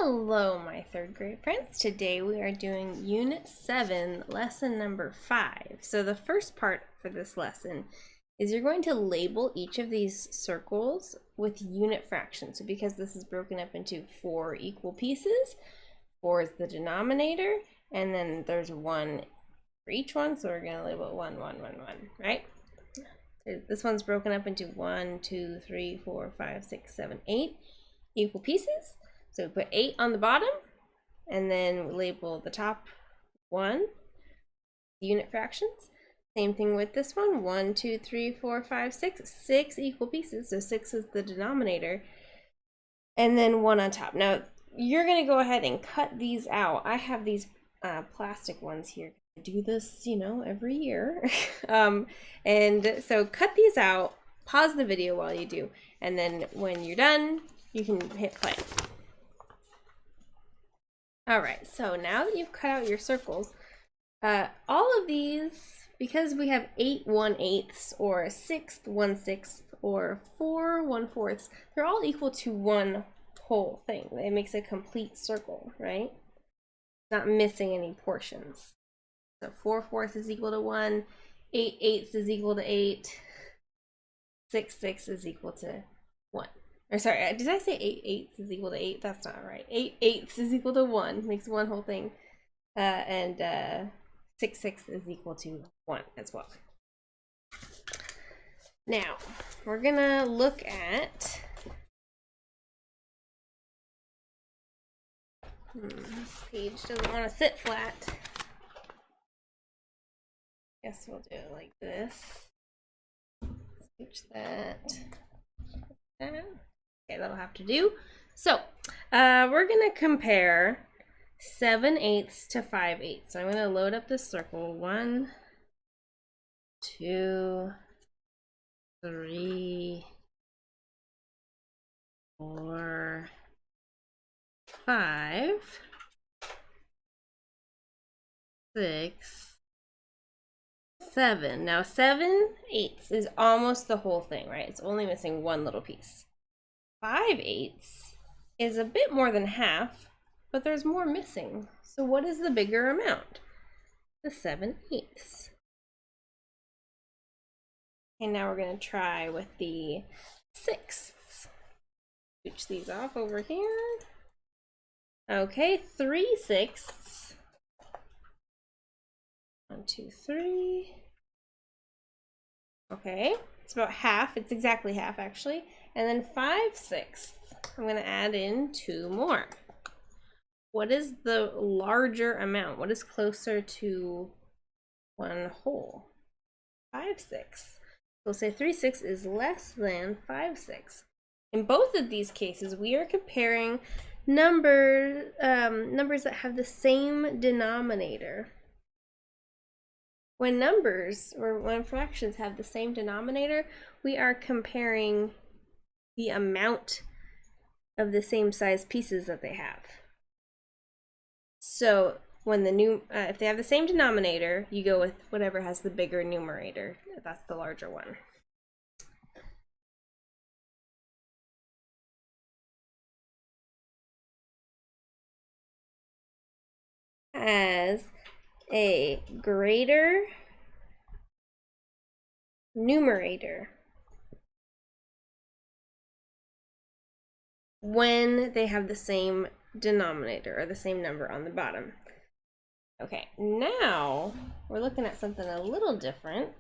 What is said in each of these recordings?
Hello, my third grade friends. Today we are doing Unit 7, Lesson number 5. So the first part for this lesson is you're going to label each of these circles with unit fractions. So because this is broken up into 4 equal pieces, 4 is the denominator, and then there's 1 for each one. So we're going to label it 1, 1, 1, 1, right? So this one's broken up into 1, 2, 3, 4, 5, 6, 7, 8 equal pieces. So we put 8 on the bottom, and then we label the top 1 unit fractions. Same thing with this one. 1, 2, 3, 4, 5, 6. 6 equal pieces, so 6 is the denominator. And then 1 on top. Now, you're going to go ahead and cut these out. I have these plastic ones here. I do this, every year. And so cut these out, pause the video while you do, and then when you're done, you can hit play. All right, so now that you've cut out your circles, all of these, because we have 8 1/8 or 6 1/6 or 4 1/4, they're all equal to one whole thing. It makes a complete circle, right? Not missing any portions. So 4/4 is equal to 1, 8/8 is equal to 8, 6/6 is equal to 1. Or sorry, did I say 8/8 is equal to 8? That's not right. 8/8 is equal to 1, makes one whole thing. And 6/6 is equal to 1 as well. Now, we're gonna look at this page doesn't want to sit flat. Guess we'll do it like this. Switch that. Okay, that'll have to do. So, we're gonna compare 7/8 to 5/8. So I'm gonna load up this circle. 1, 2, 3, 4, 5, 6, 7. Now 7/8 is almost the whole thing, right? It's only missing one little piece. 5/8 is a bit more than half, but there's more missing. So what is the bigger amount? The 7/8. And now we're going to try with the 6ths. Switch these off over here. Okay, 3/6. 1, 2, 3. Okay, it's about half. It's exactly half, actually. And then 5/6. I'm going to add in 2 more. What is the larger amount? What is closer to one whole? 5/6. We'll say 3/6 is less than 5/6. In both of these cases, we are comparing numbers that have the same denominator. When numbers or when fractions have the same denominator, we are comparing the amount of the same size pieces that they have. So when if they have the same denominator, you go with whatever has the bigger numerator. That's the larger one. As a greater numerator when they have the same denominator or the same number on the bottom. Okay, now we're looking at something a little different.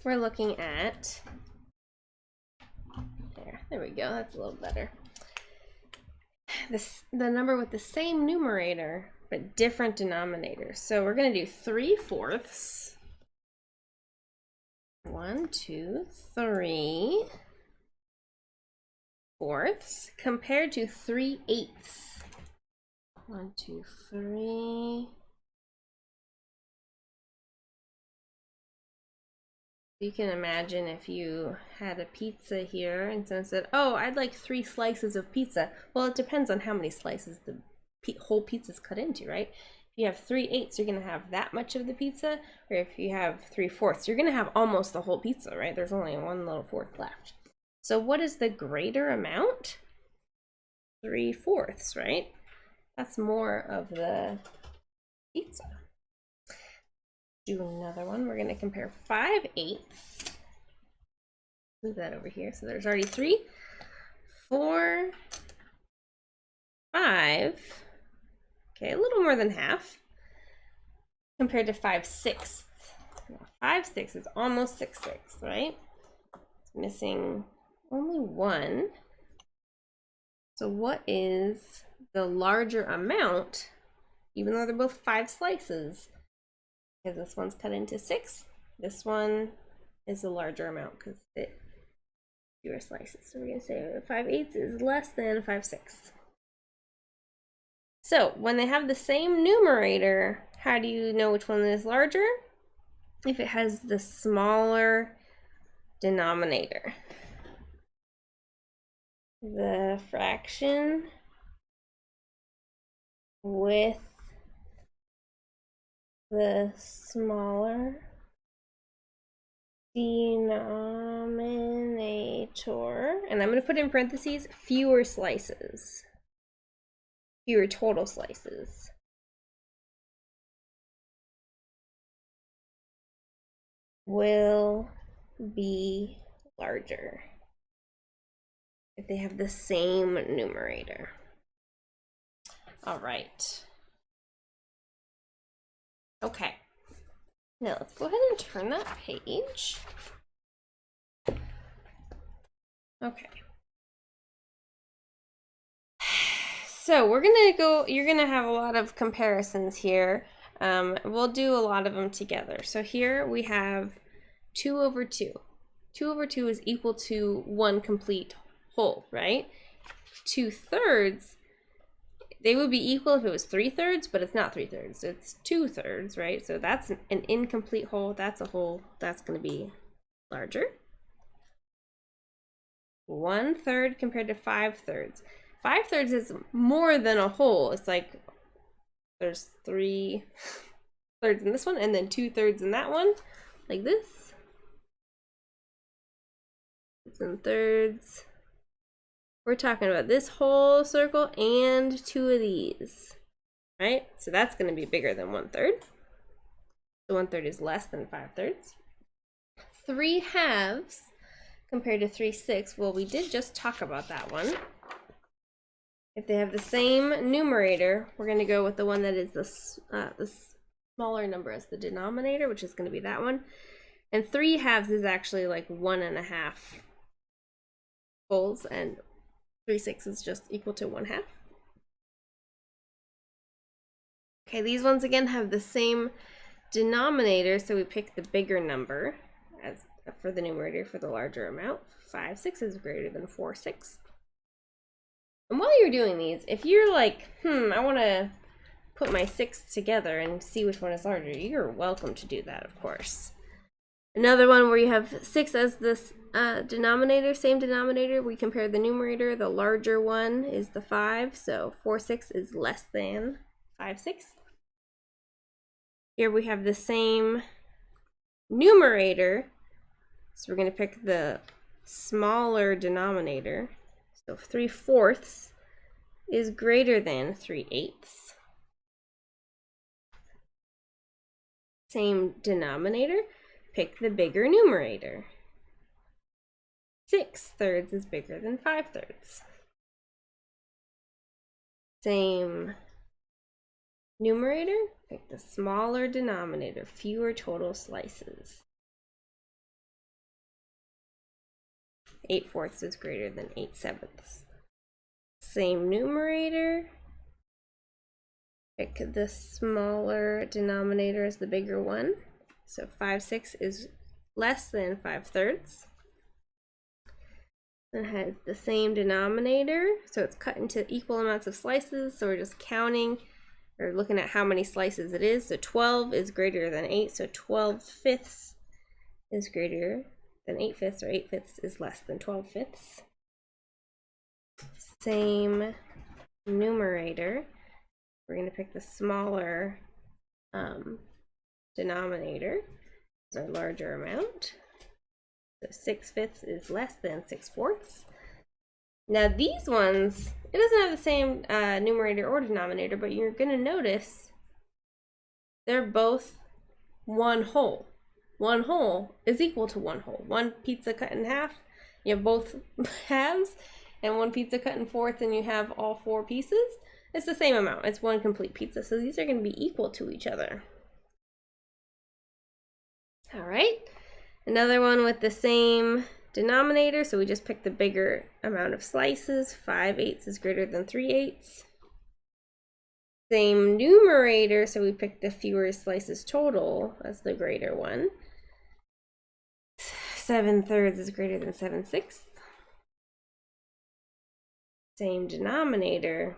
We're looking at, there we go, that's a little better. The number with the same numerator but different denominators. So we're going to do 3/4. 1, 2, 3 fourths compared to 3/8. 1, 2, 3. You can imagine if you had a pizza here and someone said, "Oh, I'd like 3 slices of pizza." Well, it depends on how many slices the whole pizza is cut into, right? If you have 3/8, you're going to have that much of the pizza, or if you have 3/4, you're going to have almost the whole pizza, right? There's only one little fourth left. So what is the greater amount? 3/4, right? That's more of the pizza. Do another one. We're going to compare 5/8. Move that over here. So there's already 3, 4, 5. Okay, a little more than half compared to 5/6. 5/6 is almost 6/6, right? It's missing only 1. So what is the larger amount, even though they're both 5 slices? Because this one's cut into 6. This one is a larger amount because it's fewer slices. So we're going to say 5/8 is less than 5/6. So when they have the same numerator, how do you know which one is larger? If it has the smaller denominator. The fraction with the smaller denominator, and I'm going to put in parentheses, fewer slices, fewer total slices. Will be larger if they have the same numerator. All right. Okay. Now let's go ahead and turn that page. Okay. So we're gonna go, you're gonna have a lot of comparisons here. We'll do a lot of them together. So here we have 2/2. 2/2 is equal to 1 complete whole, right? 2/3, they would be equal if it was 3/3, but it's not 3/3. It's 2/3, right? So that's an incomplete whole. That's a whole. That's going to be larger. 1/3 compared to 5/3. 5/3 is more than a whole. It's like there's 3/3 in this one and then 2/3 in that one, like this. It's in thirds. We're talking about this whole circle and 2 of these, right? So that's going to be bigger than 1/3. So 1/3 is less than 5/3. 3/2 compared to 3/6. Well, we did just talk about that one. If they have the same numerator, we're going to go with the one that is the smaller number as the denominator, which is going to be that one. And 3/2 is actually like 1.5 wholes, and 3/6 is just equal to 1/2. Okay, these ones again have the same denominator, so we pick the bigger number as for the numerator for the larger amount. 5/6 is greater than 4/6. And while you're doing these, if you're like, I want to put my 6 together and see which one is larger, you're welcome to do that, of course. Another one where you have 6 as this denominator, same denominator, we compare the numerator. The larger one is the 5, so 4/6 is less than 5/6. Here we have the same numerator, so we're going to pick the smaller denominator. So 3/4 is greater than 3/8. Same denominator, pick the bigger numerator. 6/3 is bigger than 5/3. Same numerator, pick the smaller denominator, fewer total slices. 8/4 is greater than 8/7. Same numerator, pick the smaller denominator as the bigger one. So 5/6 is less than 5/3. It has the same denominator, so it's cut into equal amounts of slices. So we're just counting or looking at how many slices it is. So 12 is greater than 8, so 12/5 is greater than 8/5, or 8/5 is less than 12/5. Same numerator. We're going to pick the smaller denominator as our larger amount. So 6/5 is less than 6/4. Now these ones, it doesn't have the same numerator or denominator, but you're going to notice they're both one whole. One whole is equal to one whole. One pizza cut in half, you have both halves, and one pizza cut in fourths and you have all 4 pieces. It's the same amount. It's one complete pizza. So these are going to be equal to each other. All right. Another one with the same denominator. So we just picked the bigger amount of slices. 5/8 is greater than 3/8. Same numerator. So we picked the fewer slices total as the greater one. 7/3 is greater than 7/6. Same denominator.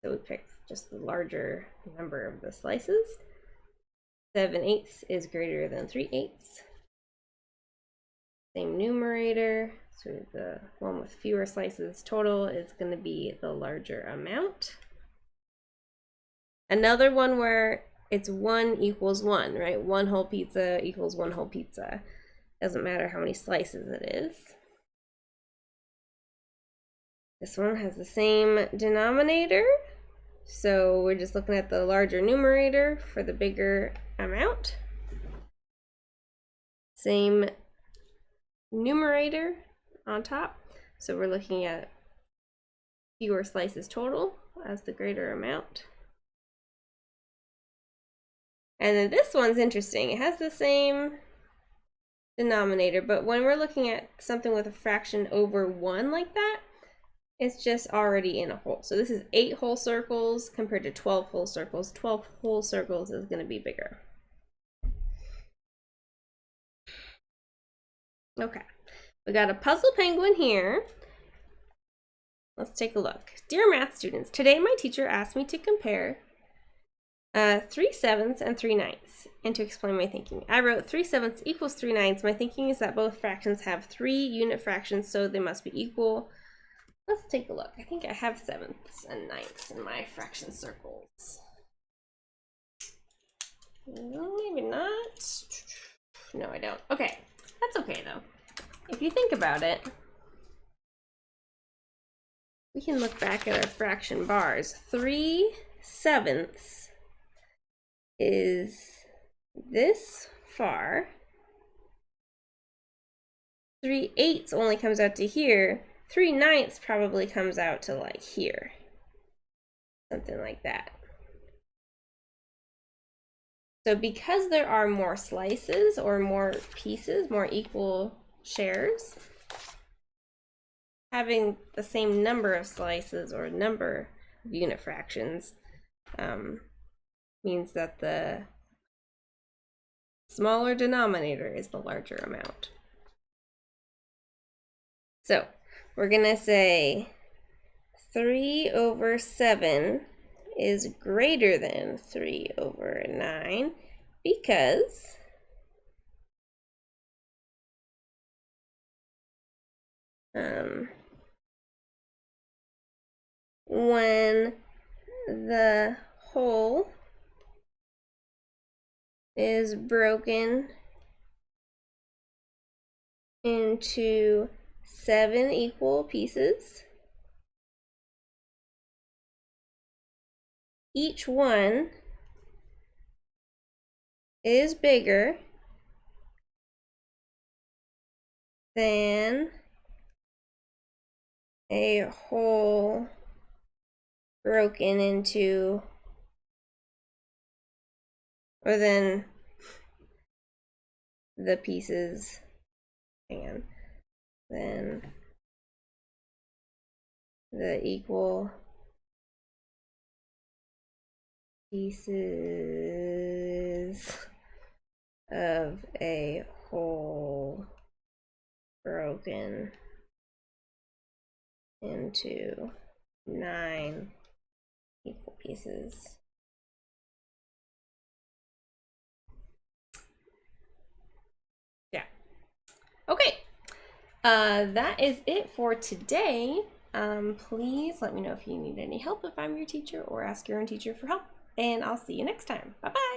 So we picked just the larger number of the slices. 7/8 is greater than 3/8. Same numerator, so the one with fewer slices total is going to be the larger amount. Another one where it's 1 equals 1, right? One whole pizza equals one whole pizza. Doesn't matter how many slices it is. This one has the same denominator. So we're just looking at the larger numerator for the bigger amount. Same numerator on top. So we're looking at fewer slices total as the greater amount. And then this one's interesting. It has the same denominator, but when we're looking at something with a fraction over 1 like that, it's just already in a whole. So this is 8 whole circles compared to 12 whole circles. 12 whole circles is going to be bigger. Okay, we got a puzzle penguin here. Let's take a look. Dear math students, today my teacher asked me to compare 3/7 and 3/9 and to explain my thinking. I wrote 3/7 equals 3/9. My thinking is that both fractions have 3 unit fractions, so they must be equal. Let's take a look. I think I have 7ths and 9ths in my fraction circles. No, maybe not. No, I don't. Okay, that's okay though. If you think about it, we can look back at our fraction bars. 3/7 is this far. 3/8 only comes out to here. 3/9 probably comes out to like here. Something like that. So because there are more slices or more pieces, more equal shares, having the same number of slices or number of unit fractions means that the smaller denominator is the larger amount. So we're gonna say 3/7 is greater than 3/9 because when the whole is broken into 7 equal pieces, each one is bigger than a whole broken into, or then the pieces, then the equal pieces of a whole broken into 9 equal pieces. Yeah. Okay. That is it for today. Please let me know if you need any help if I'm your teacher, or ask your own teacher for help. And I'll see you next time. Bye-bye.